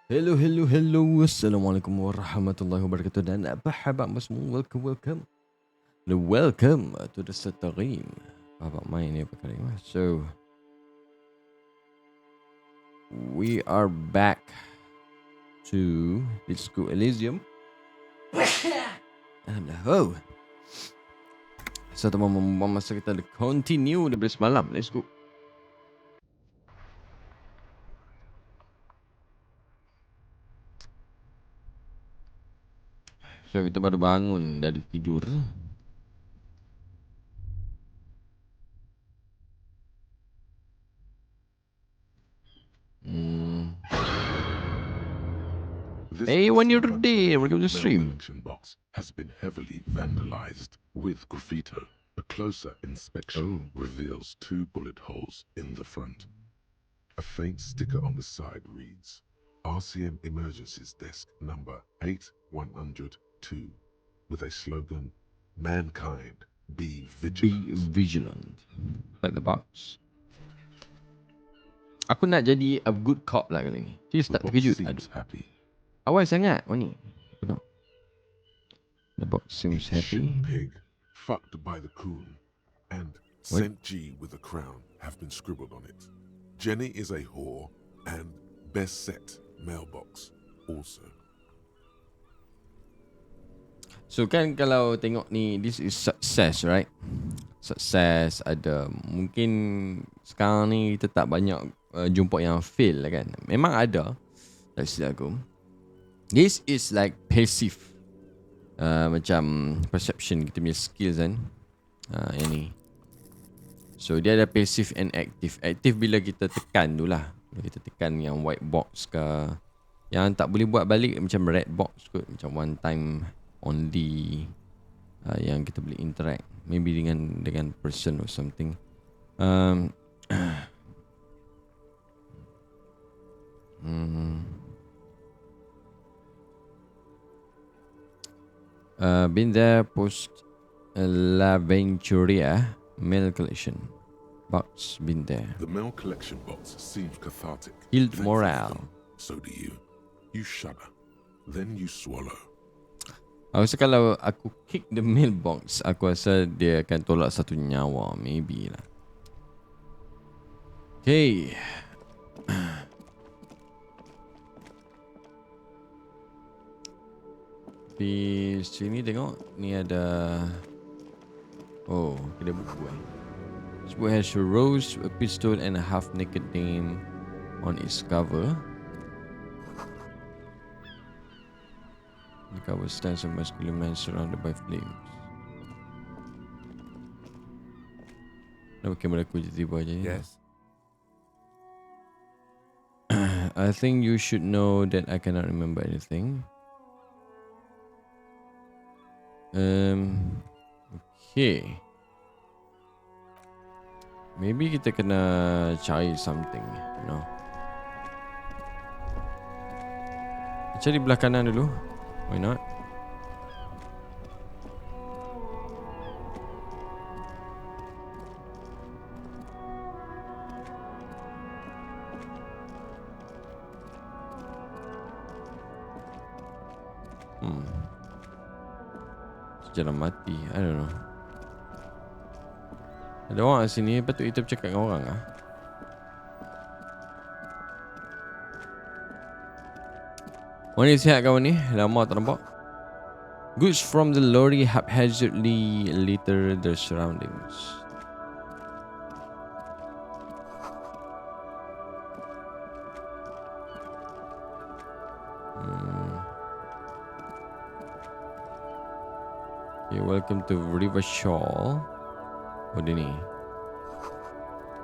Hello, hello, hello. Assalamualaikum warahmatullahi wabarakatuh. Dan apa khabar semua? Welcome to the stream. Apa main ni apa kali? So, we are back to Let's Go Elysium. Alhamdulillah. Oh. So, teman-teman, masa kita continue daripada semalam. Let's go. So, kita baru bangun dari tidur. Hey, when you're today, welcome to the stream. Box has been heavily vandalized with graffiti. A closer inspection reveals 2 bullet holes in the front. A faint sticker on the side reads, RCM Emergencies Desk number 8102, with a slogan, Mankind, be vigilant. Be vigilant. Like the box. Aku nak jadi a good cop lah kali ni. Dia The start box terkejut. seems happy. Awal sangat. Oh ni. No. The box seems A happy. shit pig, fucked by the coon, and Saint G with a crown have been scribbled on it. Jenny is a whore, and best set mailbox also. So kan kalau tengok ni, this is success, right? Success ada. Mungkin sekarang ni kita tak banyak jumpa yang fail lah kan. Memang ada. Tak silap aku. This is like passive. Macam perception kita punya skills kan. Yang ni. So dia ada passive and active. Active bila kita tekan tu lah. Bila kita tekan yang white box ke. Yang tak boleh buat balik macam red box kot. Macam one time only. Yang kita boleh interact. Maybe dengan person or something. Been there post La Venturia mail collection box. Been there. The mail collection box seems cathartic. Healed Thankfully morale. So do you. You shudder. Then you swallow. Aku rasa kalau aku kick the mailbox, aku rasa dia akan tolak satu nyawa. Maybe lah. Okay. Di sini tengok. Ni ada. Oh, ada buku eh. This book has a rose, a pistol and a half-naked name on its cover. The cover stands a masculine man surrounded by flames. Kenapa kamera aku tiba-tiba aja ni? Yes. I think you should know that I cannot remember anything. Okay. Maybe kita kena cari something, you know. Cari belah kanan dulu. Why not? Jalan mati. I don't know. Ada orang kat sini. Patut kita bercakap dengan orang lah. Mana sihat kawan ni? Lama tak nampak. Goods from the lorry haphazardly litter the surroundings. Okay, welcome to River Shaw. Oh, dia ni.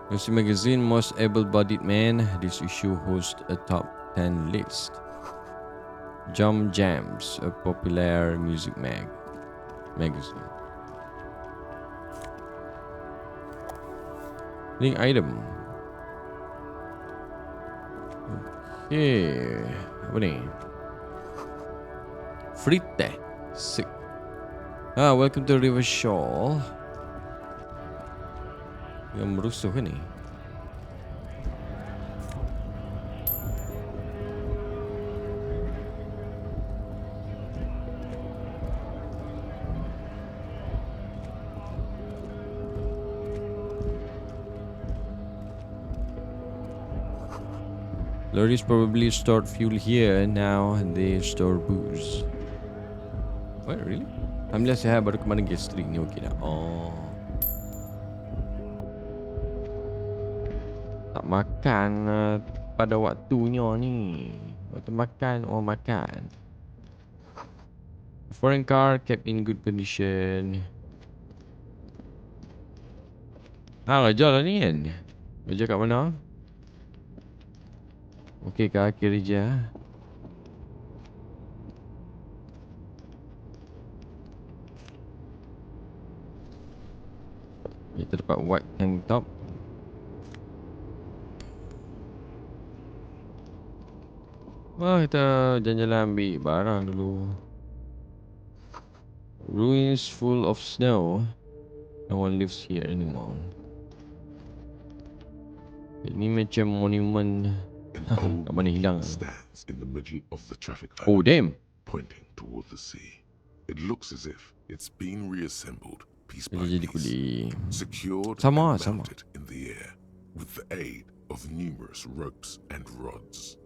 Lucy Magazine, Most Able-Bodied Man. This issue hosts a top 10 list. Jump Jams, a popular music magazine. Link item. Okay. Apa ni? Frite. Sick. Welcome to River Shaw. Yang merusuh kan ni? Lorries probably stored fuel here. Now they store booze. What, really? Alhamdulillah sihat, baru kemarin gastrik ni okey dah. Oh. Tak makan pada waktunya ni. Waktu makan, orang makan. Foreign car kept in good condition. Raja lah ni kan. Raja kat mana? Okey ke akhir je. Kita dapat white tank top. Wah, kita jalan-jalan ambil barang dulu. Ruins full of snow. No one lives here anymore. Ini macam monumen. An Kat old mana hilang? monument stands in the middle of the traffic light, Oh damn. pointing toward the sea. It looks as if it's been reassembled piece Dia by jadi piece, kuli. secured Sama, and sama. mounted in the air with the aid of numerous ropes and rods.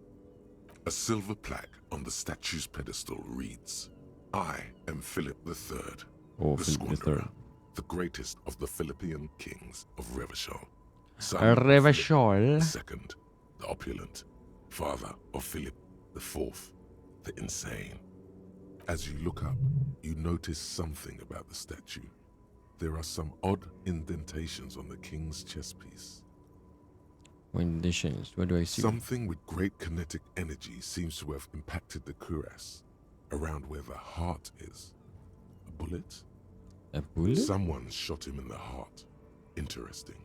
A silver plaque on the statue's pedestal reads, "I am Philip III, Oh, the Philip Squanderer, III. the greatest of the Philippian kings of Revachol, son of Revachol? Philip II, the opulent, father of Philip IV, the insane." As you look up, you notice something about the statue. There are some odd indentations on the king's chest piece. Conditions. What do I see? Something with great kinetic energy seems to have impacted the cuirass, around where the heart is. A bullet? A bullet? Someone shot him in the heart. Interesting.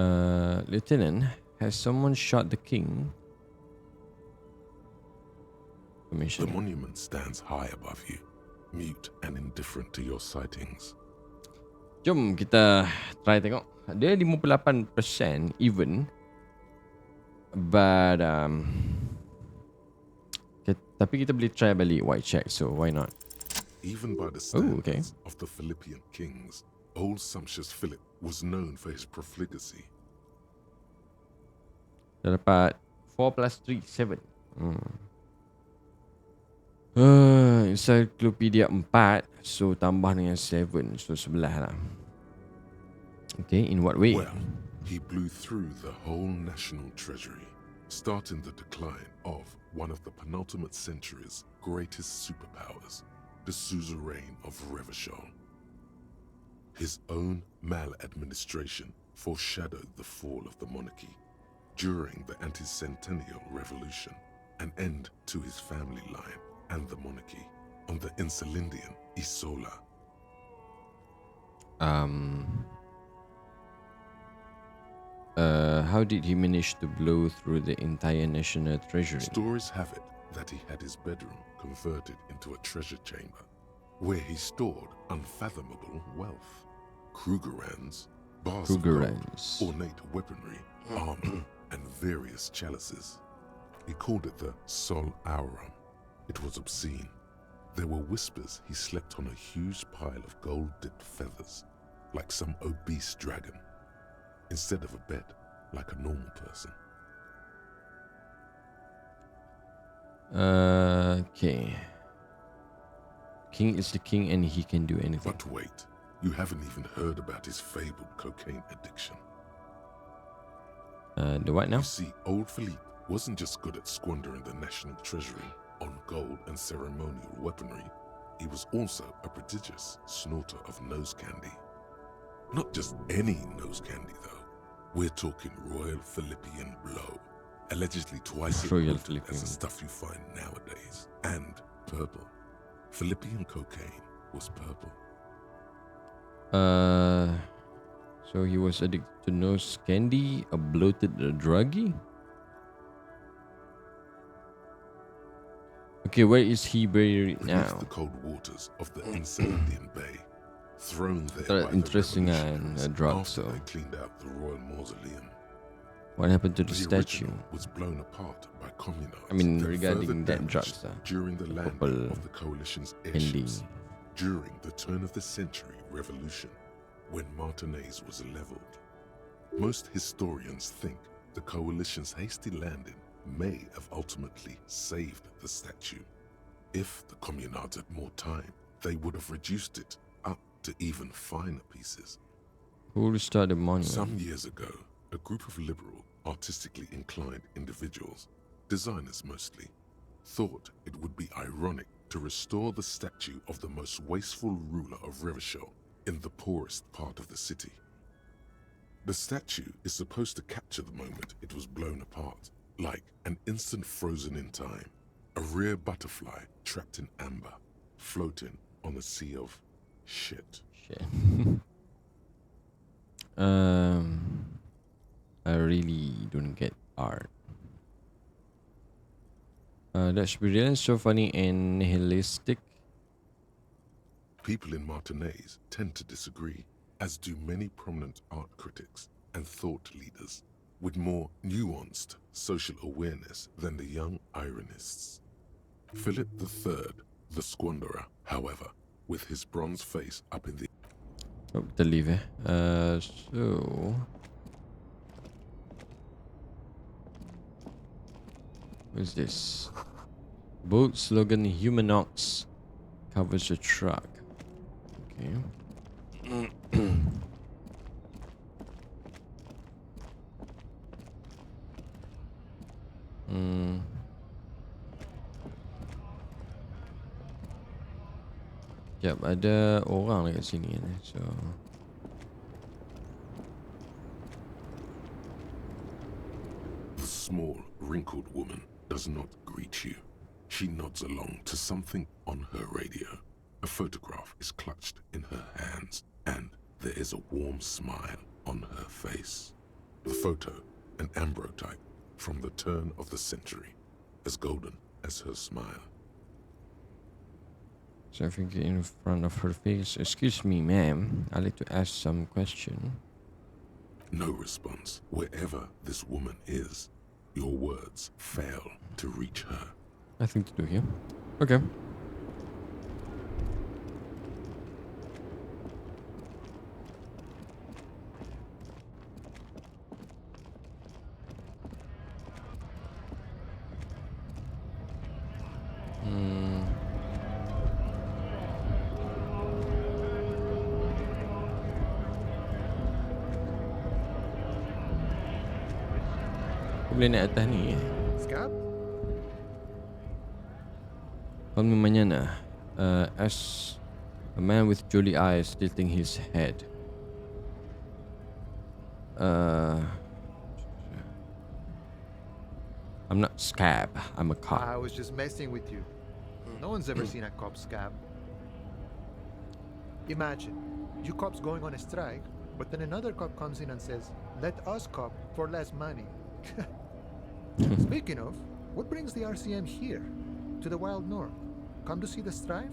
Lieutenant, has someone shot the king? The Commissioner. monument stands high above you, mute and indifferent to your sightings. Jom kita try tengok. Dia 58% even. But tapi kita boleh try balik white check, so why not? Even by the Oh, okay. standards of the Philippian kings, old sumptuous Philip was known for his profligacy. Dah dapat 4 plus 3, 7. Encyclopedia 4. So tambah dengan 7. So 11 lah. Okay, in what way? Well, he blew through the whole national treasury, starting the decline of one of the penultimate century's greatest superpowers, the suzerain of Revachol. His own maladministration foreshadowed the fall of the monarchy. During the anti-centennial revolution, an end to his family line and the monarchy on the Insulindian Isola. How did he manage to blow through the entire national treasury? Stories have it that he had his bedroom converted into a treasure chamber, where he stored unfathomable wealth. Krugerrands, bars of gold, Krugerrands. ornate weaponry, armor, and various chalices. He called it the Sol Aurum. It was obscene. There were whispers he slept on a huge pile of gold-dipped feathers, like some obese dragon, instead of a bed, like a normal person. Okay. King is the king and he can do anything. But wait, you haven't even heard about his fabled cocaine addiction. The what now? You see, old Philippe wasn't just good at squandering the national treasury on gold and ceremonial weaponry, he was also a prodigious snorter of nose candy. Not just any nose candy though. We're talking Royal Philippian Blow, allegedly twice as Royal potent as Philippian. the stuff you find nowadays, and purple. Philippian cocaine was purple. So he was addicted to nose candy, a bloated druggie? Okay, where is he buried Beneath now? the cold waters of the Insulindian Bay, thrown there by Interesting the and revolutionaries drug, after so they cleaned out the royal mausoleum. what happened to the The statue? original was blown apart by communards. I mean, then regarding further that damaged drugs, during the landing purple of the coalition's candy. airships during the turn of the century revolution, when Martinez was leveled. Most historians think the coalition's hasty landing may have ultimately saved the statue. If the communards had more time, they would have reduced it up to even finer pieces. Who restored the monument? Some years ago, a group of liberal, artistically inclined individuals, designers mostly, thought it would be ironic to restore the statue of the most wasteful ruler of Revachol in the poorest part of the city. The statue is supposed to capture the moment it was blown apart, like an instant frozen in time, a rare butterfly trapped in amber, floating on a sea of shit. Shit. I really don't get art. That's brilliant, so funny and nihilistic. People in Martinaise tend to disagree, as do many prominent art critics and thought leaders with more nuanced social awareness than the young ironists. Philip III, the Squanderer, however, with his bronze face up in the Oh, kita leave so what's this? Bold slogan Humanox covers the truck. Okay. Sekejap, ada orang dekat sini ni. So The small, wrinkled woman does not greet you. She nods along to something on her radio. A photograph is clutched in her hands, and there is a warm smile on her face. The photo, an ambrotype from the turn of the century, as golden as her smile. something in front of her face. Excuse me, ma'am. I'd like to ask some question. No response. Wherever this woman is, your words fail to reach her. Nothing to do here. Okay. Boleh naik atas ni. Scab? Call me mañana. As a man with jolly eyes tilting his head. I'm not Scab. I'm a cop. I was just messing with you. No one's ever seen a cop scab. Imagine, you cops going on a strike, but then another cop comes in and says, "Let us cop for less money." Speaking of, what brings the RCM here? To the wild north? Come to see the strife?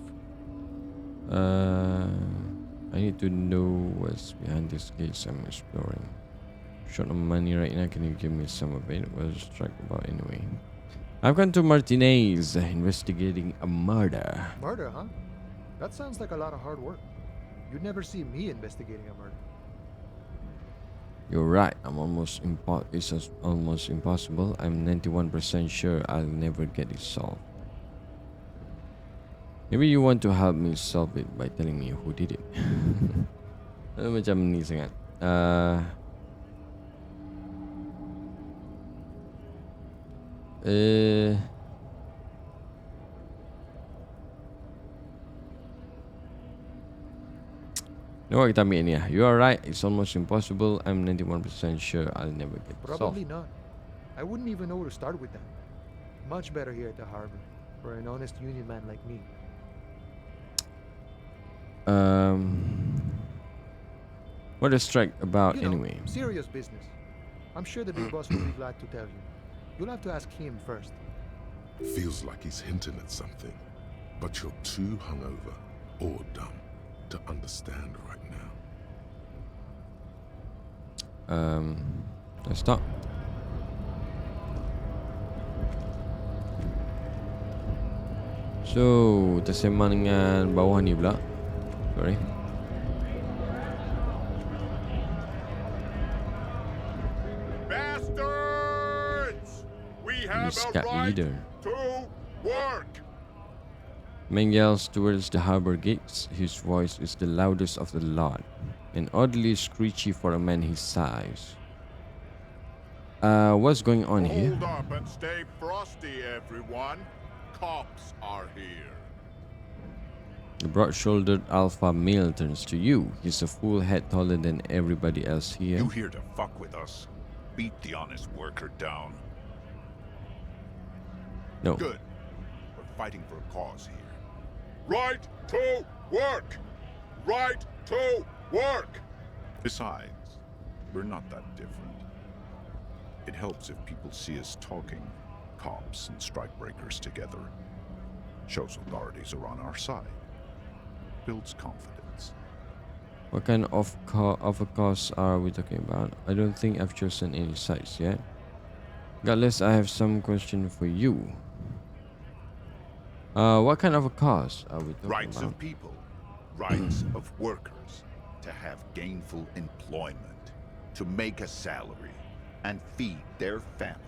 I need to know what's behind this case I'm exploring. Short of money right now, can you give me some of it? What's the strike about anyway? I've gone to Martinez investigating a murder. Murder, huh? That sounds like a lot of hard work. You'd never see me investigating a murder. You're right. It's almost impossible. I'm 91% sure I'll never get it solved. Maybe you want to help me solve it by telling me who did it. Macam ni sangat. No, kita ambil ni lah. You are right. It's almost impossible. I'm 91% sure I'll never get it solved. Probably not. I wouldn't even know where to start with that. Much better here at the harbor, for an honest union man like me. What is strike about You know, anyway? serious business. I'm sure the big boss will be glad to tell you. You'll have to ask him first. Feels like he's hinting at something, but you're too hungover or dumb to understand right now. Let's stop. So, tersembang dengan bawah ni pula. Sorry. Bastards! We the scout leader. to work. Man yells towards the harbor gates. His voice is the loudest of the lot, and oddly screechy for a man his size. What's going on here? Hold up and stay frosty, everyone. Cops are here. The broad-shouldered alpha male turns to you. He's a full head taller than everybody else here. You here to fuck with us? Beat the honest worker down. No. Good. We're fighting for a cause here. Right to work. Right to work. Besides, we're not that different. It helps if people see us talking, cops and strikebreakers together. Shows authorities are on our side. Builds confidence. What kind of a cause are we talking about? I don't think I've chosen any sides yet. Regardless, I have some question for you. What kind of a cause are we talking Rights about? of people. Rights of workers. To have gainful employment. To make a salary. And feed their families.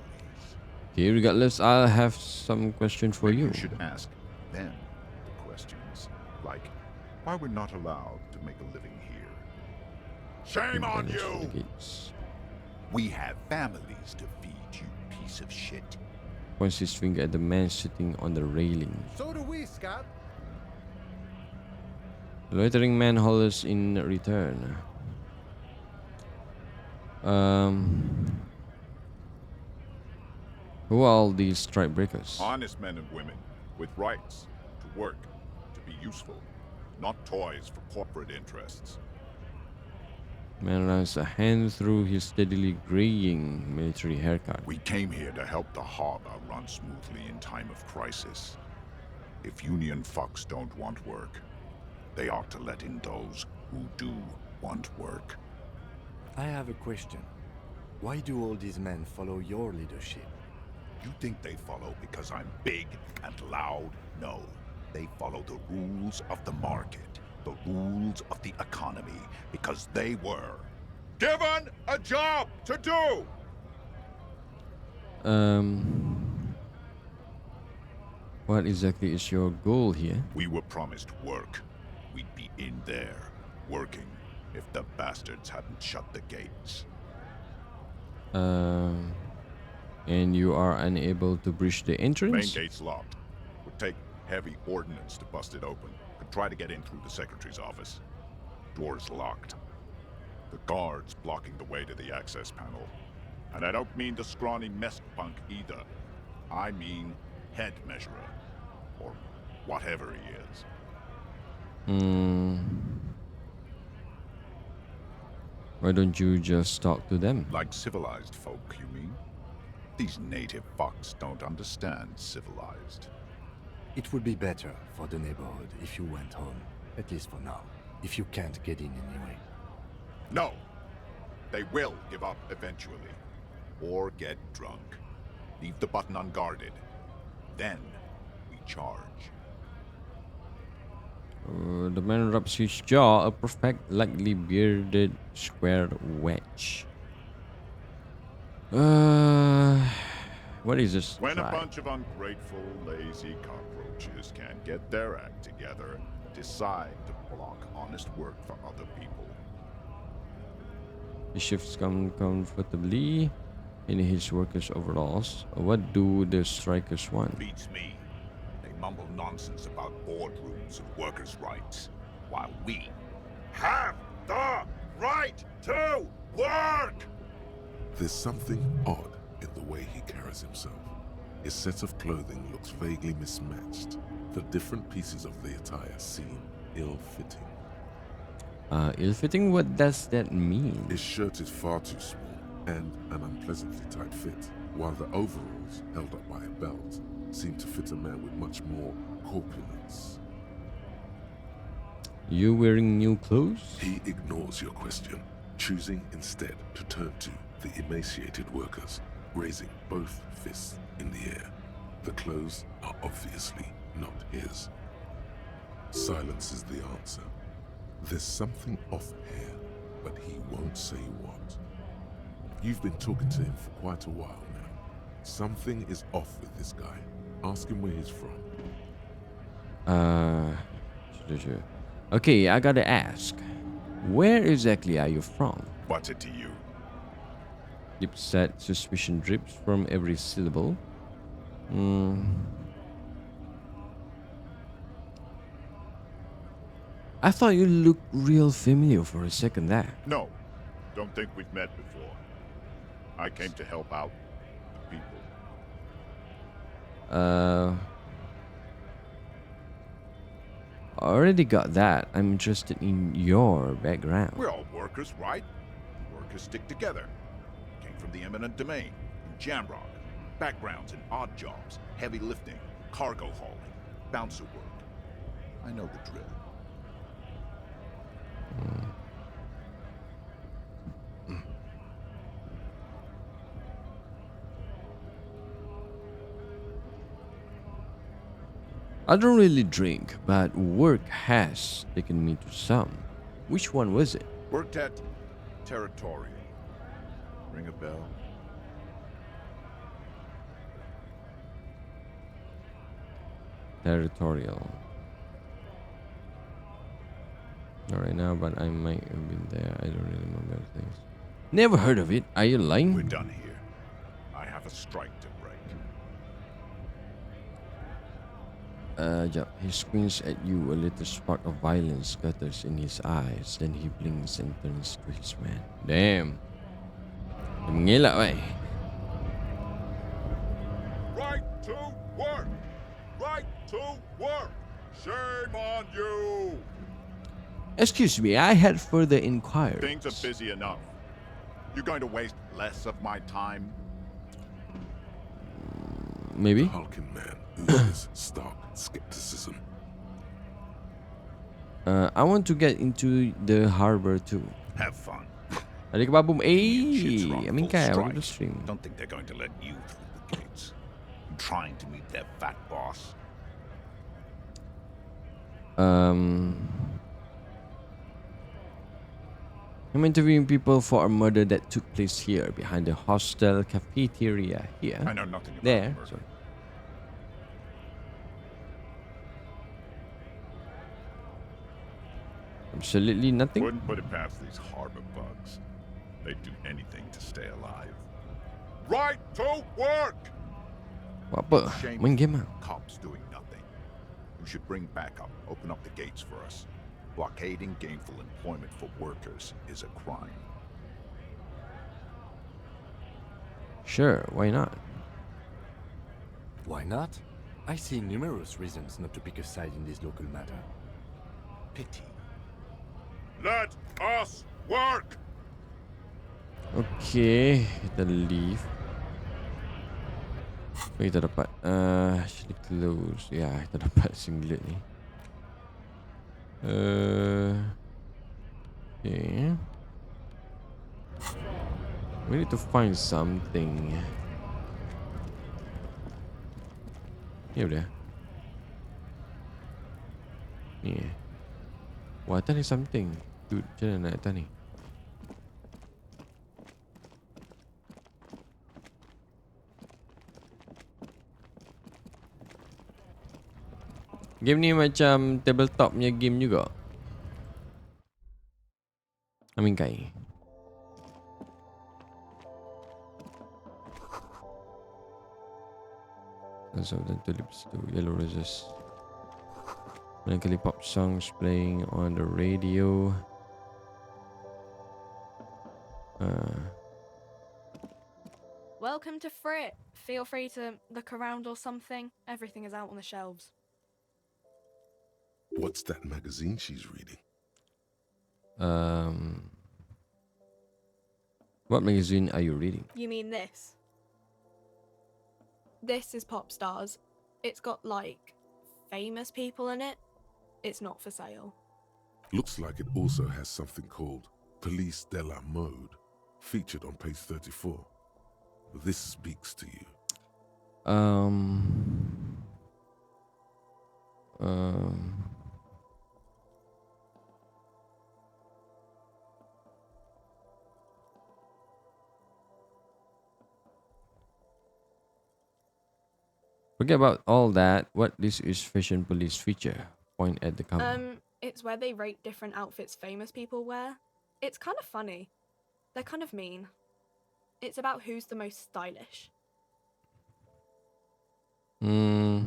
Okay, regardless, I'll have some question for Maybe you. You should ask them the questions. Like, why we're not allowed to make a living here. Shame on Vanish for the you. gates. We have families to feed, you piece of shit. Points his finger at the man sitting on the railing. So do we, Scott. The loitering man hollers in return. Who are all these strike breakers? Honest men and women with rights to work, to be useful, not toys for corporate interests. Man runs a hand through his steadily graying military haircut. We came here to help the harbor run smoothly in time of crisis. If union fucks don't want work, they ought to let in those who do want work. I have a question. Why do all these men follow your leadership? You think they follow because I'm big and loud? No. They follow the rules of the market, the rules of the economy, because they were Given a job to do. What exactly is your goal here? We were promised work. We'd be in there, working, if the bastards hadn't shut the gates. And you are unable to breach the Main entrance? gate's locked. Would take heavy ordnance to bust it open. Could try to get in through the secretary's office. Door's locked. The guard's blocking the way to the access panel. And I don't mean the scrawny mess punk either. I mean head measurer. Or whatever he is. Why don't you just talk to them? Like civilized folk, you mean? These native fucks don't understand civilized. It would be better for the neighborhood if you went home, at least for now, if you can't get in anyway. No! They will give up eventually. Or get drunk. Leave the button unguarded. Then we charge. The man rubs his jaw, a perfect, lightly bearded, square wedge. What is this? When a tribe? bunch of ungrateful, lazy cockroaches can't get their act together, decide to block honest work for other people. He shifts comfortably in his workers' overalls. What do the strikers want? Beats me. They mumble nonsense about boardrooms and workers' rights, while we have the right to work! There's something odd in the way he carries himself. His set of clothing looks vaguely mismatched. The different pieces of the attire seem ill-fitting. Ill-fitting? What does that mean? His shirt is far too small and an unpleasantly tight fit, while the overalls, held up by a belt, seem to fit a man with much more corpulence. You wearing new clothes? He ignores your question, choosing instead to turn to the emaciated workers, raising both fists in the air. The clothes are obviously not his. Silence is the answer. There's something off here, but he won't say what. You've been talking to him for quite a while now, Something is off with this guy. Ask him where he's from. Sure. Okay, I gotta ask. Where exactly are you from? What's it to you? Deep set suspicion drips from every syllable. Hmm. I thought you looked real familiar for a second there. No, don't think we've met before. I came to help out the people. Already got that. I'm interested in your background. We're all workers, right? Workers stick together. Came from the eminent domain, in Jamrock. Backgrounds in odd jobs, heavy lifting, cargo hauling, bouncer work. I know the drill. I don't really drink, but work has taken me to some. Which one was it? Worked at Territorial. Ring a bell? Territorial. Not right now, but I might have been there. I don't really remember things. Never heard of it. Are you lying? We're done here. I have a strike to break. Yeah. He squints at you. A little spark of violence gutters in his eyes. Then he blinks and turns to his man. Damn. Dia mengelak, weh. Right to work! Right to work! Shame on you! Excuse me, I had further inquiries. Things are busy enough. You're going to waste less of my time? Maybe? Hulking man oozes stark skepticism. I want to get into the harbor too. Have fun. Ada kebabum. Shits are on I mean, full I strike. want to stream. Don't think they're going to let you through the gates. I'm trying to meet their fat boss. I'm interviewing people for a murder that took place here, behind the hostel cafeteria here. I know nothing about There. the murder. Sorry. Absolutely nothing. Wouldn't put it past these harbor bugs. They'd do anything to stay alive. Right to work! Buat apa? Shame Main game lah. cops doing nothing. We should bring backup, open up the gates for us. Blockading gainful employment for workers is a crime. Sure, why not? Why not? I see numerous reasons not to pick a side in this local matter. Pity. Let us work! Okay, kita leave. Apa kita dapat? Actually close. Ya, kita dapat singlet ni. Okay. We need to find something. Ni apa dia? Ni. Wah, atas ni something. Dude, macam mana nak atas ni? Game ni macam tabletop punya game juga. Amin kai. So dan tulips to yellow roses. Melancholy pop songs playing on the radio. Welcome to Frit. Feel free to look around or something. Everything is out on the shelves. What's that magazine she's reading? What magazine are you reading? You mean this? This is Pop Stars. It's got, like, famous people in it. It's not for sale. Looks like it also has something called Police de la Mode, featured on page 34. This speaks to you. Forget about all that. What this is fashion police feature? Point at the camera. It's where they rate different outfits famous people wear. It's kind of funny. They're kind of mean. It's about who's the most stylish. Hmm.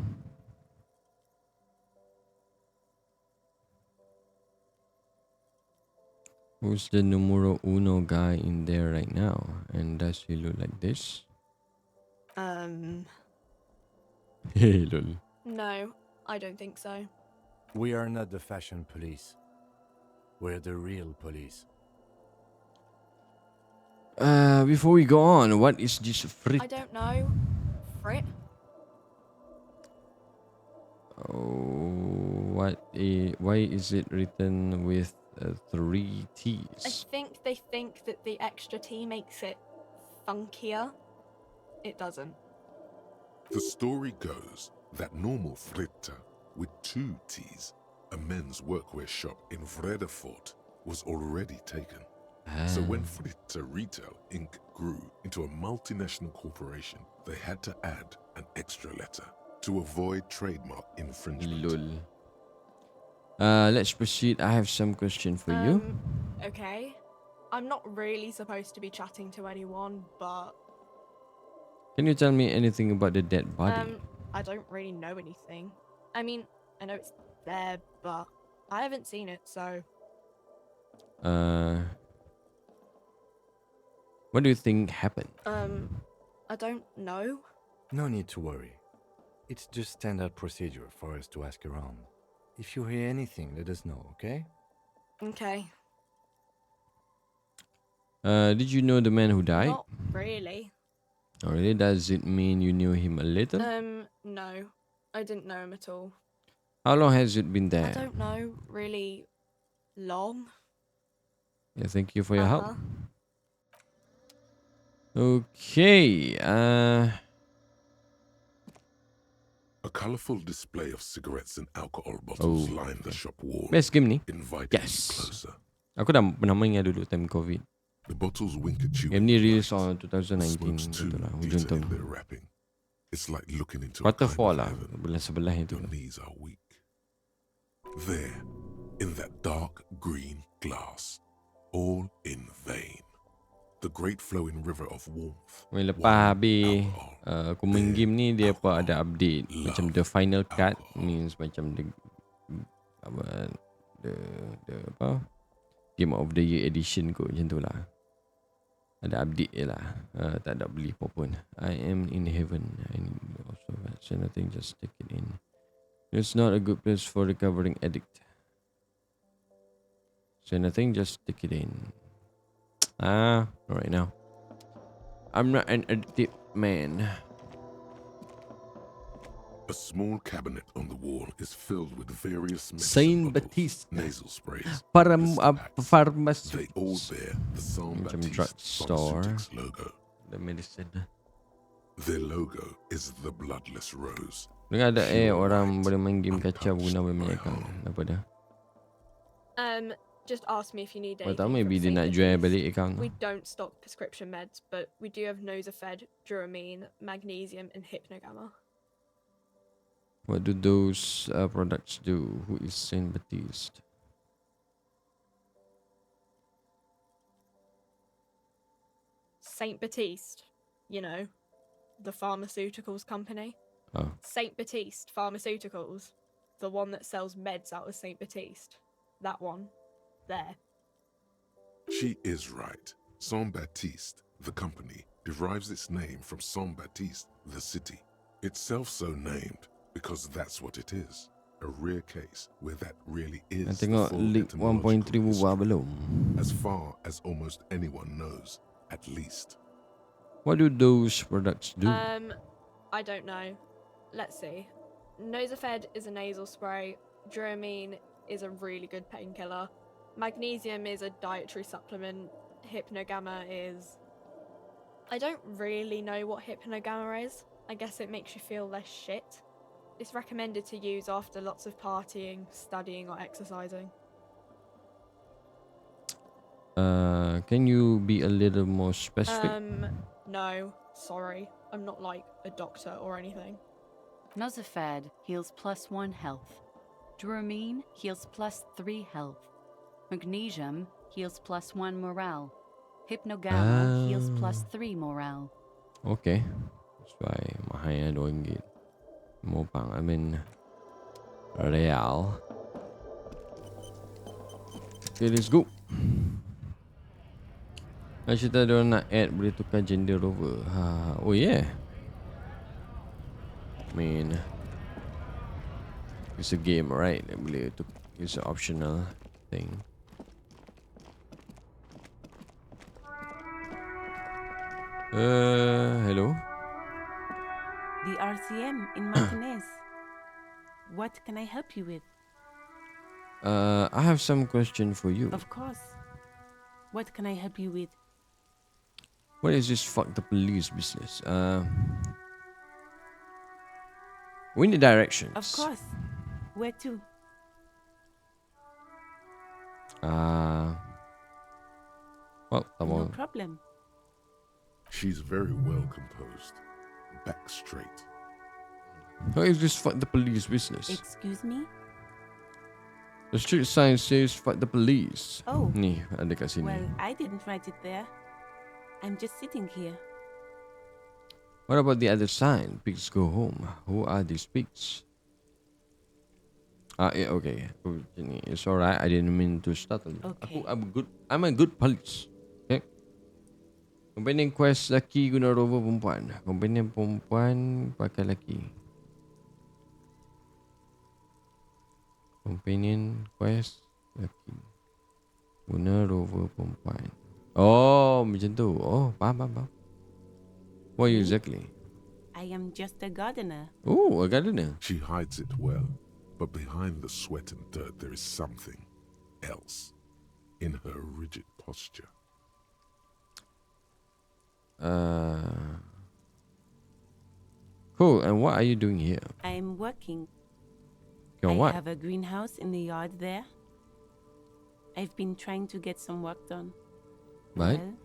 Who's the numero uno guy in there right now? And does he look like this? Hey, lol. No, I don't think so. We are not the fashion police. We're the real police. Before we go on, what is this frit? I don't know. Frit? Oh, why is it written with three I T's? think they think that the extra T makes it funkier. It doesn't. The story goes that normal Fritta, with 2 T's, a men's workwear shop in Vredefort, was already taken. So when Fritta Retail Inc. grew into a multinational corporation, they had to add an extra letter to avoid trademark infringement. Lol. Let's proceed. I have some question for you. Okay. I'm not really supposed to be chatting to anyone, but Can you tell me anything about the dead body? I don't really know anything. I mean, I know it's there, but I haven't seen it, so What do you think happened? I don't know. No need to worry. It's just standard procedure for us to ask around. If you hear anything, let us know, okay? Okay. Did you know the man who died? Not really. Or really, does it mean you knew him a little? No. I didn't know him at all. How long has it been I there? don't know really long. Yeah, thank you for your help. Uh-huh. Okay. A colorful display of cigarettes and alcohol bottles Oh, lined the shop wall, Best game ni. inviting Yes. you closer. Aku dah pernah main yang dulu time COVID. The bottles wink at you. Game in ni the release light. on The 2019 smokes too betul lah, hujung glitter in tahun. their wrapping. It's like looking into a Quarter kind 4 of lah, heaven. sebelah itu. Your knees are weak. There, in that dark green glass, all in vain. The great flowing river of warmth. Lepas wine, habis alcohol, aku main beer, game ni, dia apa alcohol, ada update. Macam love, the final cut alcohol. means macam apa the apa Game of the Year edition kot, macam tu lah. Ada update je lah. Tak ada beli apa pun. I am in heaven. I need also so nothing, just take it in. It's not a good place for recovering addict. So nothing, just take it in. Not right now. I'm not an addicted man. A small cabinet on the wall is filled with various Saint medicine bottles, Baptiste. nasal sprays, Para blister packs. pharmacy. They all bear the Saint Macam Baptiste drugstore. Pharmaceutics logo. The medicine. Their logo is the bloodless rose. Dengar ada Pure orang white, boleh main game kacau untouched guna by banyak harm. Apa dah? Just ask me if you need Kau anything tahu maybe dia from nak Saint jual Baptiste. balik account. We don't stock prescription meds, but we do have Nosafed, Duramine, Magnesium, and Hypnogamma. What do those products do? Who is Saint Baptiste? Saint Baptiste, you know, the pharmaceuticals company. Oh. Saint Baptiste Pharmaceuticals, the one that sells meds out of Saint Baptiste. That one. There. She is right. Saint Baptiste, the company, derives its name from Saint Baptiste, the city. Itself so named because that's what it is. A rare case where that really is Nak the tengok full leak 1.3 etymological buah history, belum? as far as almost anyone knows, at least. What do those products do? I don't know. Let's see. Nosafed is a nasal spray. Duramine is a really good painkiller. Magnesium is a dietary supplement. Hypnogamma is... I don't really know what Hypnogamma is. I guess it makes you feel less shit. It's recommended to use after lots of partying, studying, or exercising. Can you be a little more specific? No, sorry. I'm not like a doctor or anything. Nosafed heals +1 health. Dramine heals +3 health. Magnesium heals +1 morale. Hypnogamma heals +3 morale. Okay. That's why mahal RM2. Mopang, I mean real. Okay, let's go. Cerita dia nak add boleh tukar gender rover. Oh yeah. I mean, it's a game, right? Boleh it's an optional thing. Hello. The RCM in Martinez. What can I help you with? I have some question for you. Of course. What can I help you with? What is this fuck the police business? We need directions. Of course. Where to? Well, No problem. She's very well composed. Back straight. What is this fuck the police business? Excuse me? The street sign says fuck the police. Oh. Ni, ada kat sini. Well, I didn't write it there. I'm just sitting here. What about the other sign? Pigs go home. Who are these pigs? Yeah, okay. It's alright. I didn't mean to startle you. Okay. I'm a good police. Okay. Companion quest laki guna rover perempuan. Companion perempuan pakai laki. Companion quest laki guna rover perempuan. Oh, macam tu. Oh, faham. What are you exactly? I am just a gardener. Oh, a gardener. She hides it well, but behind the sweat and dirt there is something else in her rigid posture. Cool. And what are you doing here? I am working. On I what? have a greenhouse in the yard there. I've been trying to get some work done. Right. Well,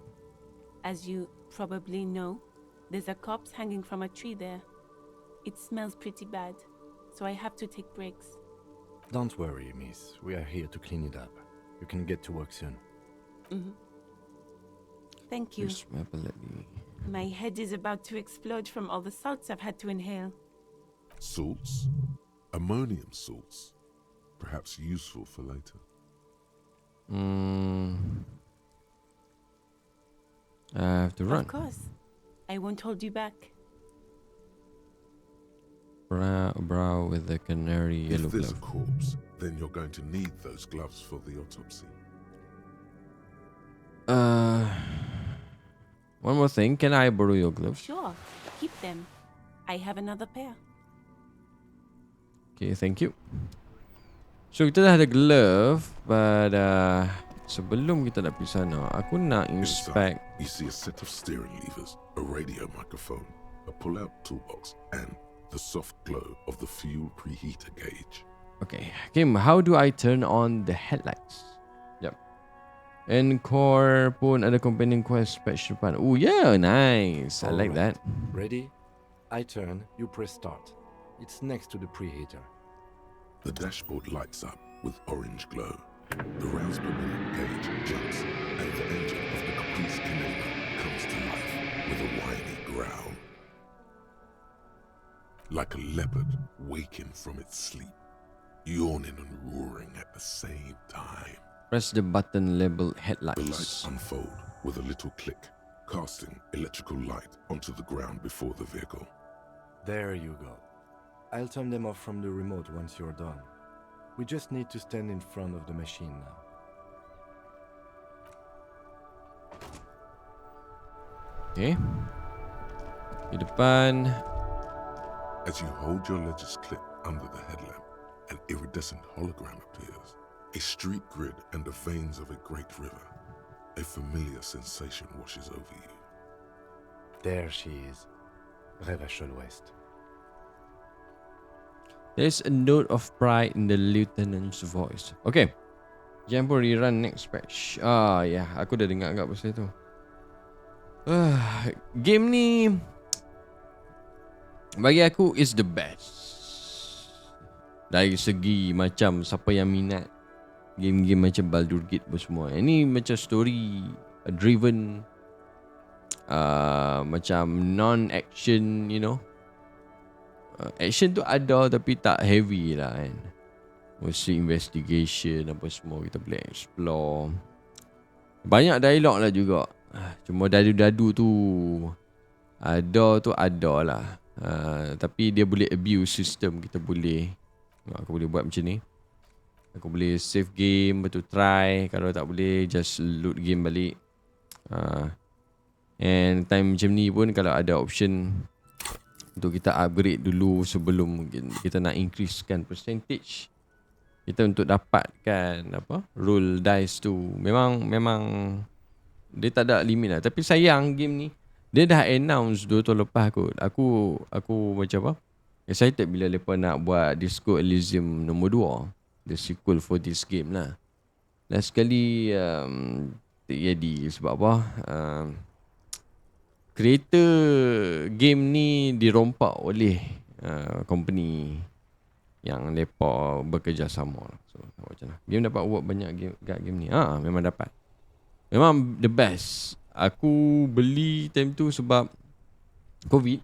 as you probably know, there's a corpse hanging from a tree there. It smells pretty bad, so I have to take breaks. Don't worry, miss. We are here to clean it up. You can get to work soon. Thank you. Yes, ability. My head is about to explode from all the salts I've had to inhale. Salts? Ammonium salts. Perhaps useful for later. I have to run. Of course. I won't hold you back. Brow with the canary yellow If there's glove. a corpse, then you're going to need those gloves for the autopsy. One more thing. Can I borrow your gloves? Sure. Keep them. I have another pair. Okay, thank you. So kita dah ada glove, but sebelum kita nak pergi sana, aku nak inspect. Inside, you see a set of steering levers, a radio microphone, a pull-out toolbox, and the soft glow of the fuel preheater gauge. Okay, Kim, how do I turn on the headlights? Yep. And core pun ada companion quest patch depan. Oh yeah, nice. I like that. Ready? I turn, you press start. It's next to the preheater. The dashboard lights up with orange glow. The rounds per minute gauge jumps, and the engine of the Caprice Canela comes to life with a whiny growl. Like a leopard waking from its sleep, yawning and roaring at the same time. Press the button labeled The lights headlights. unfold with a little click, casting electrical light onto the ground before the vehicle. There you go. I'll turn them off from the remote once you're done. We just need to stand in front of the machine now. Okay. Di depan. As you hold your ledger's clip under the headlamp, an iridescent hologram appears. A street grid and the veins of a great river. A familiar sensation washes over you. There she is. Revachol West. There's a note of pride in the lieutenant's voice. Okay. Jangan pun rerun next patch. Ya, aku dah dengar agak pasal tu. Game ni Bagi aku is the best. Dari segi macam siapa yang minat game-game macam Baldur's Gate pun semua. Ini macam story driven, macam non-action, you know. Action tu ada tapi tak heavy lah kan. Mesti investigation apa semua kita boleh explore. Banyak dialog lah juga. Cuma dadu-dadu tu ada lah. Tapi dia boleh abuse system. Kita boleh, aku boleh buat macam ni. Aku boleh save game, betul try. Kalau tak boleh, just load game balik. And time macam ni pun kalau ada option untuk kita upgrade dulu sebelum kita nak increasekan percentage kita untuk dapatkan apa roll dice tu. Memang dia tak ada limit lah. Tapi sayang game ni dia dah announce 2 tahun lepas kot. Aku macam apa, excited bila mereka nak buat Disco Elysium nombor 2, the sequel for this game lah. Last sekali tak jadi sebab apa, creator game ni dirompak oleh company yang mereka bekerjasama. So macam mana game dapat award banyak game ni. Memang dapat. Memang the best. Aku beli time tu sebab COVID,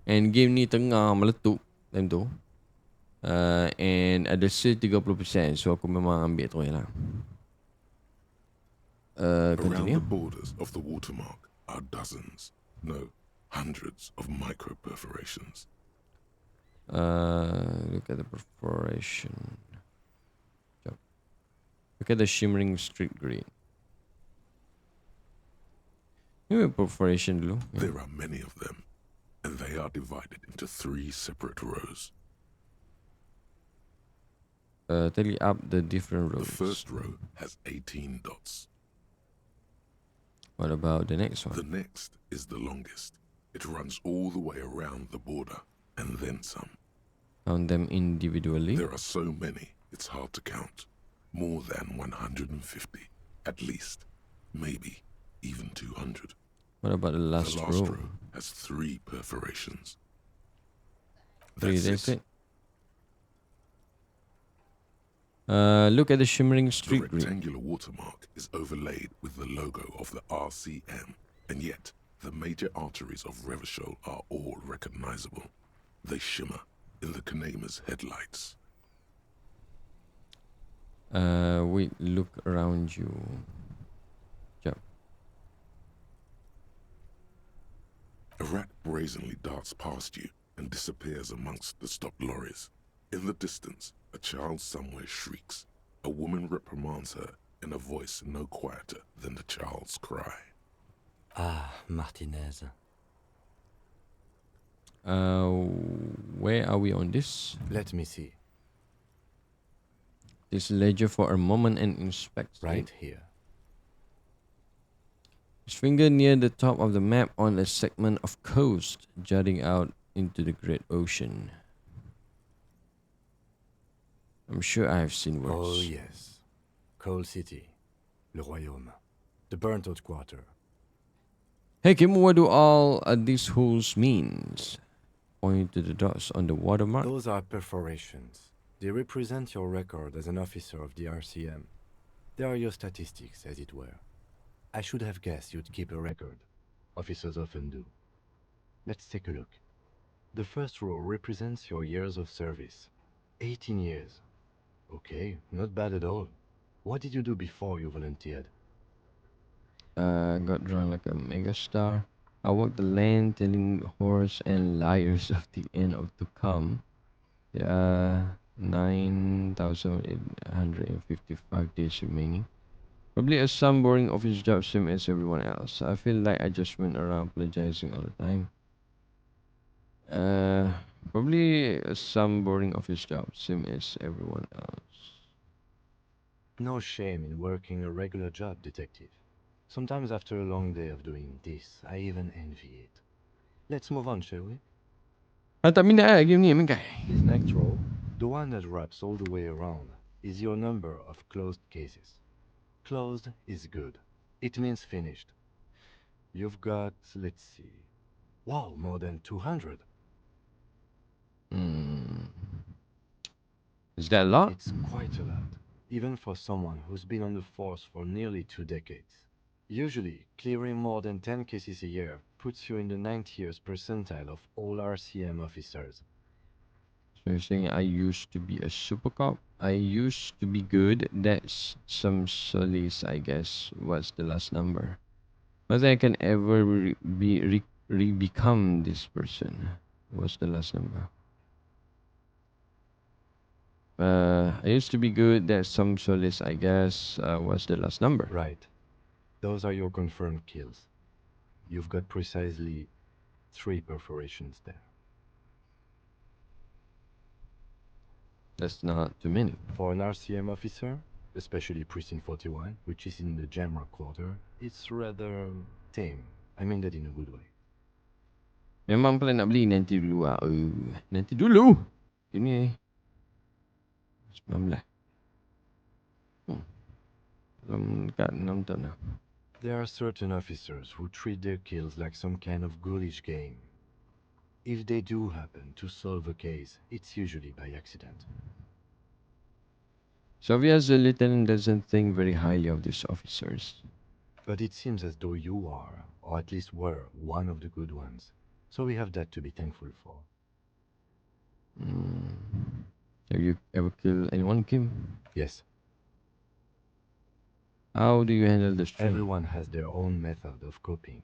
and game ni tengah meletup time tu, and ada sale 30%. So aku memang ambil tu lah. Around Continue. the borders of the watermark are dozens, no, hundreds of micro perforations. Look at the perforation. Look at the shimmering street green. Ini perforation dulu. There are many of them, and they are divided into 3 separate rows. Tally up the different rows. The first row has 18 dots. What about the next one? The next is the longest. It runs all the way around the border, and then some. Count them individually. There are so many, it's hard to count. More than 150, at least. Maybe even 200. What about the last, The last row? row has 3 perforations. 3, That's that's it. Look at the shimmering The street green. rectangular watermark is overlaid with the logo of the RCM, and yet the major arteries of Revachol are all recognizable. They shimmer in the Kanema's headlights. Wait, look around you. Jump. A rat brazenly darts past you and disappears amongst the stopped lorries. In the distance, a child somewhere shrieks. A woman reprimands her in a voice no quieter than the child's cry. Martinez. Where are we on this? Let me see. This ledger for a moment and inspect. Right here. His finger near the top of the map on a segment of coast jutting out into the great ocean. I'm sure I have seen worse. Oh, yes. Coal City. Le Royaume. The burnt out quarter. Hey Kim, what do all these holes means? Point to the dots on the watermark. Those are perforations. They represent your record as an officer of the RCM. They are your statistics, as it were. I should have guessed you'd keep a record. Officers often do. Let's take a look. The first row represents your years of service. 18 years. Okay, not bad at all. What did you do before you volunteered? Got drawn like a megastar. I walked the land telling horrors and liars of the end of to come. There are 9,855 days remaining. Probably a some boring office job same as everyone else. I feel like I just went around apologizing all the time. Probably some boring office job same as everyone else. No shame in working a regular job, detective. Sometimes after a long day of doing this, I even envy it. Let's move on, shall we? Tak minat lah game ni, Mingkai. This next row, the one that wraps all the way around, is your number of closed cases. Closed is good. It means finished. You've got, let's see, wow, more than 200. Is that a lot? It's quite a lot, even for someone who's been on the force for nearly 2 decades. Usually, clearing more than 10 cases a year puts you in the 90th percentile of all RCM officers. So you're saying I used to be a super cop? I used to be good. That's some solace, I guess. What's the last number? Whether I can ever become this person. What's the last number? I used to be good. That's some solace, I guess. What's the last number? Right. Those are your confirmed kills. You've got precisely 3 perforations there. That's not too many. For an RCM officer, especially Precinct 41, which is in the Jamrock quarter, it's rather tame. I mean that in a good way. Memang plan nak beli nanti dulu lah. Nanti dulu. Ini 19. Belum dekat 6 tahun lah. There are certain officers who treat their kills like some kind of ghoulish game. If they do happen to solve a case, it's usually by accident. So obvious the lieutenant doesn't think very highly of these officers. But it seems as though you are, or at least were, one of the good ones. So we have that to be thankful for. Have you ever killed anyone, Kim? Yes, How do you handle the strain? everyone has their own method of coping.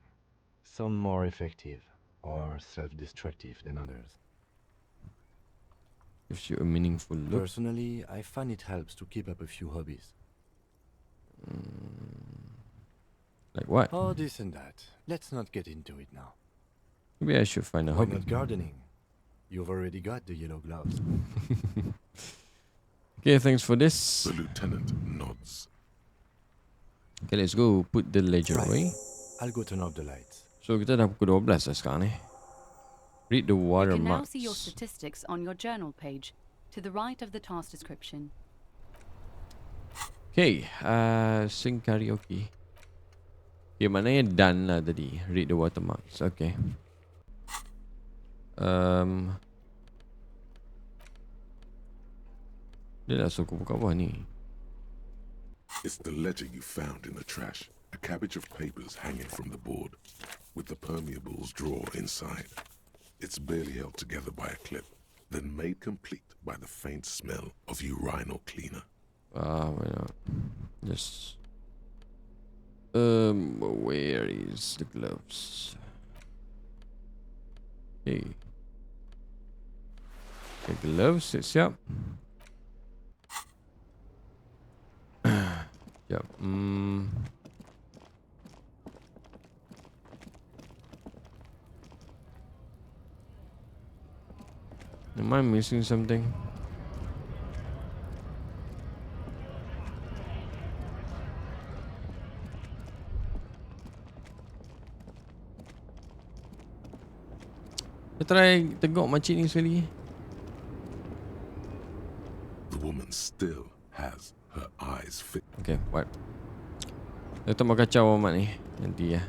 Some more effective or self-destructive than others. Gives you a meaningful look. Personally, I find it helps to keep up a few hobbies. Like what? Oh, this and that. Let's not get into it now. Maybe I should find a Why hobby. not gardening? You've already got the yellow gloves. Okay, thanks for this. The lieutenant nods. Okay, let's go put the ledger away. I'll go turn off the lights. So kita dah pukul 12 lah sekarang ni. Read the You can now see your watermarks. statistics on your journal page, to the right of the task description. Okay, sing karaoke. Okay, maknanya done lah tadi. Read the watermarks. Okay. Dia dah suruh aku buka apa ni? It's the ledger you found in the trash. A cabbage of papers hanging from the board, with the permeables drawer inside. It's barely held together by a clip, then made complete by the faint smell of urinal cleaner. Why not? Just... where is the gloves? Okay. Okay, gloves, siap. Yep. Am I missing something? Kita try tengok makcik ni sekali. The woman still has her eyes fixed. Okay, what? Dia tambah kacau amat ni. Nanti ya.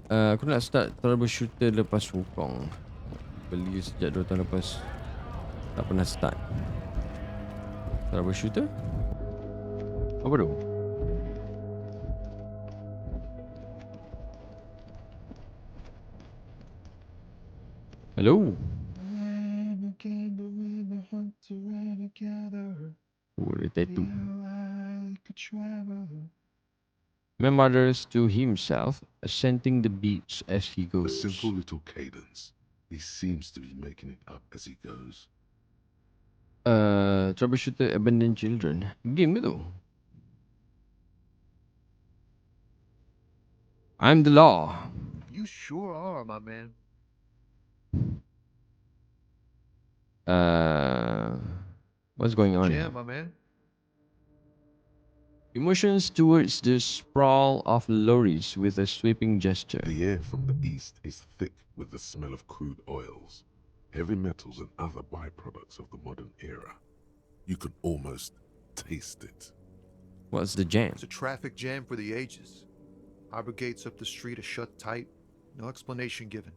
Aku nak start troubleshooter lepas Wukong. Beli sejak 2 tahun lepas. Tak pernah start. Troubleshooter? Apa tu? Hello? Ada tattoo. Mutters to himself, ascending the beats as he A goes. simple little cadence. He seems to be making it up as he goes. Troubleshooter abandoned children. Game itu. I'm the law. You sure are, my man. What's going on here? Jam, my man. He motions towards the sprawl of lorries with a sweeping gesture. The air from the east is thick with the smell of crude oils, heavy metals and other byproducts of the modern era. You can almost taste it. What's the jam? It's a traffic jam for the ages. Harbor gates up the street are shut tight. No explanation given.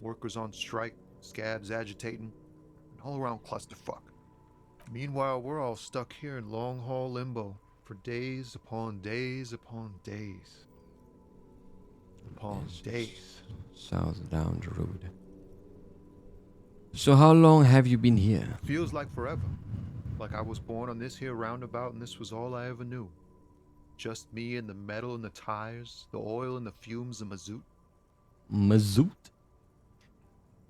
Workers on strike, scabs agitating, and all around clusterfuck. Meanwhile, we're all stuck here in long haul limbo for days upon days upon days. Upon days. South down the road. So how long have you been here? Feels like forever. Like I was born on this here roundabout and this was all I ever knew. Just me and the metal and the tires, the oil and the fumes of mazout. Mazout?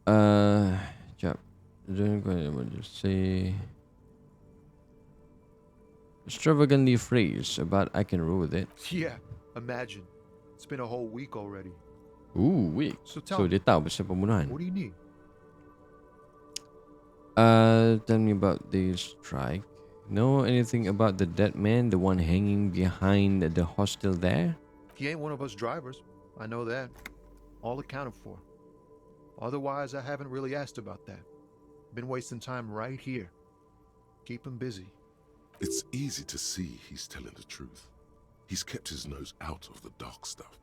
Sekejap. What you say? Extravagantly phrased, but I can roll with it. Yeah, imagine. It's been a whole week already. Ooh, week. So So dia tahu pasal pembunuhan. What do you need? Tell me about the strike. Know anything about the dead man, the one hanging behind the hostel there? He ain't one of us drivers. I know that. All accounted for. Otherwise, I haven't really asked about that. Been wasting time right here. Keep him busy. It's easy to see he's telling the truth. He's kept his nose out of the dark stuff.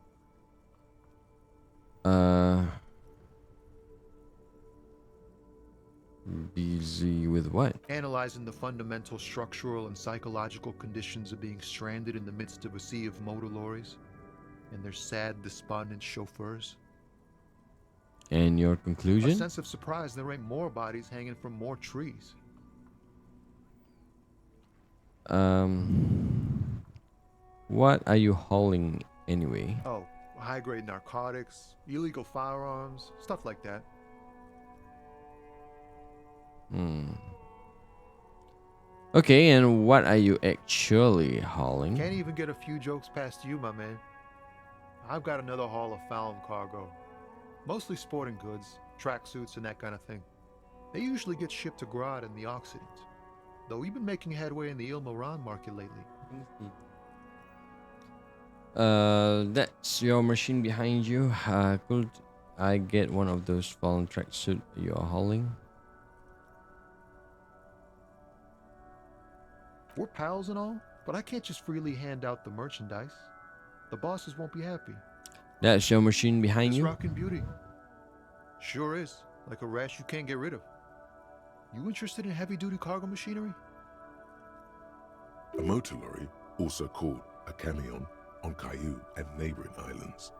Busy with what? Analyzing the fundamental structural and psychological conditions of being stranded in the midst of a sea of motor lorries and their sad, despondent chauffeurs. And your A conclusion? sense of surprise there ain't more bodies hanging from more trees. What are you hauling anyway? Oh, high-grade narcotics, illegal firearms, stuff like that. Okay, and what are you actually hauling? Can't even get a few jokes past you, my man. I've got another haul of found cargo. Mostly sporting goods, tracksuits, and that kind of thing. They usually get shipped to Grad in the Occident. Though we've been making headway in the Ilmaran market lately. That's your machine behind you. Could I get one of those fallen tracksuit you're hauling? We're pals and all, but I can't just freely hand out the merchandise. The bosses won't be happy. That's your machine behind This you? rockin' beauty. Sure is. Like a rash you can't get rid of. You interested in heavy-duty cargo machinery? A motor lorry, also called a camion, on Caillou and neighboring islands.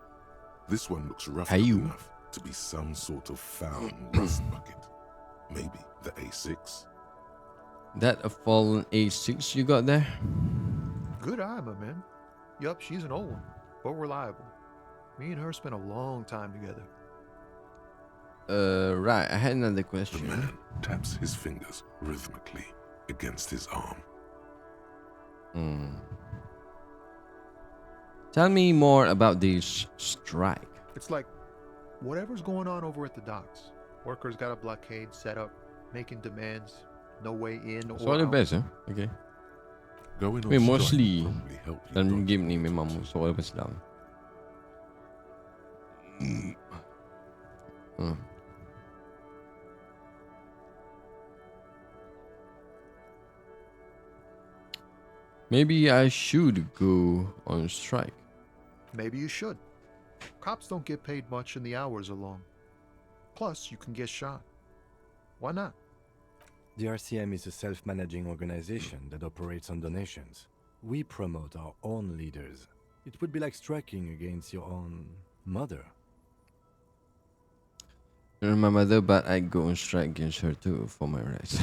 This one looks rough Caillou? enough to be some sort of found rust bucket. Maybe the A6. That a fallen A6 you got there? Good eye, my man. Yup, she's an old one, but reliable. Me and her spent a long time together. Right, I had another The question. man taps his fingers rhythmically against his arm. Tell me more about this strike. It's like whatever's going on over at the docks. Workers got a blockade set up, making demands, no way in or Soal the out. best, okay. Going on Wait, strike mostly will probably help you dalam dodge game ni the memang authorities. soal best dalam. Maybe I should go on strike. Maybe you should. Cops don't get paid much and the hours are long. Plus, you can get shot. Why not? The RCM is a self-managing organization that operates on donations. We promote our own leaders. It would be like striking against your own mother. Not my mother, but I go on strike against her too for my rights.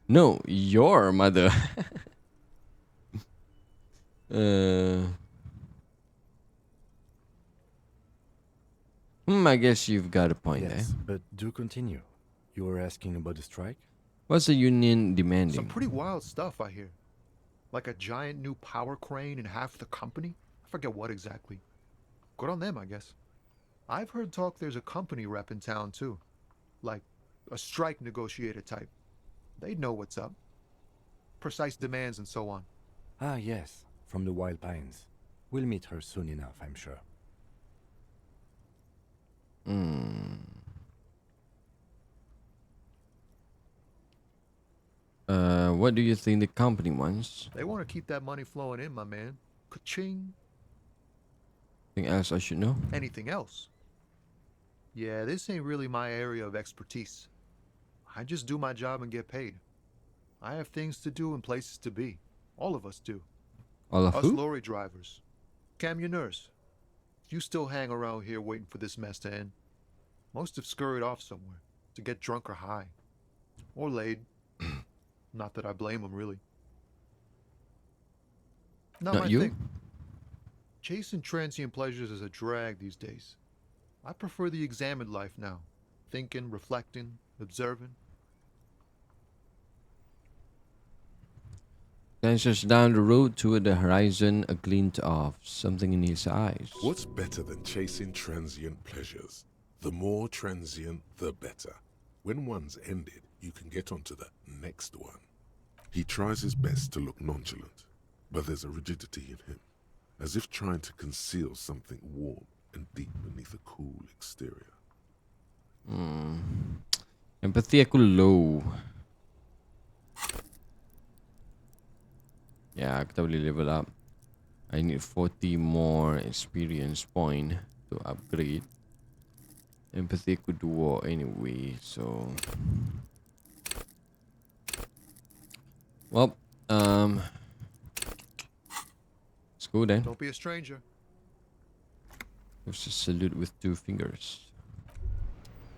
No, your mother. I guess you've got a point there. Yes, but do continue. You were asking about the strike? What's the union Some demanding? pretty wild stuff, I hear. Like a giant new power crane in half the company? I forget what exactly. Good on them, I guess. I've heard talk there's a company rep in town, too. Like a strike negotiator type. They'd know what's up. Precise demands and so on. Ah, yes, from the Wild Pines. We'll meet her soon enough, I'm sure. What do you think the company wants? They want to keep that money flowing in, my man. Ka-ching. Anything else I should know? Anything else? Yeah, this ain't really my area of expertise. I just do my job and get paid. I have things to do and places to be. All of us do. All of Us who? lorry drivers. Camioners. You still hang around here waiting for this mess to end. Most have scurried off somewhere to get drunk or high. Or laid. Not that I blame them, really. Not Not my you? thing. Chasing transient pleasures is a drag these days. I prefer the examined life now. Thinking, reflecting, observing. Glances down the road toward the horizon, a glint of something in his eyes. What's better than chasing transient pleasures? The more transient, the better. When one's ended, you can get onto the next one. He tries his best to look nonchalant, but there's a rigidity in him, as if trying to conceal something warm and deep beneath a cool exterior. Empathy aku low. Ya, kita boleh level up. I need 40 more experience point to upgrade. Empathy aku 2 anyway, so... Well, let's go then. Don't be a stranger. There's a salute with 2 fingers.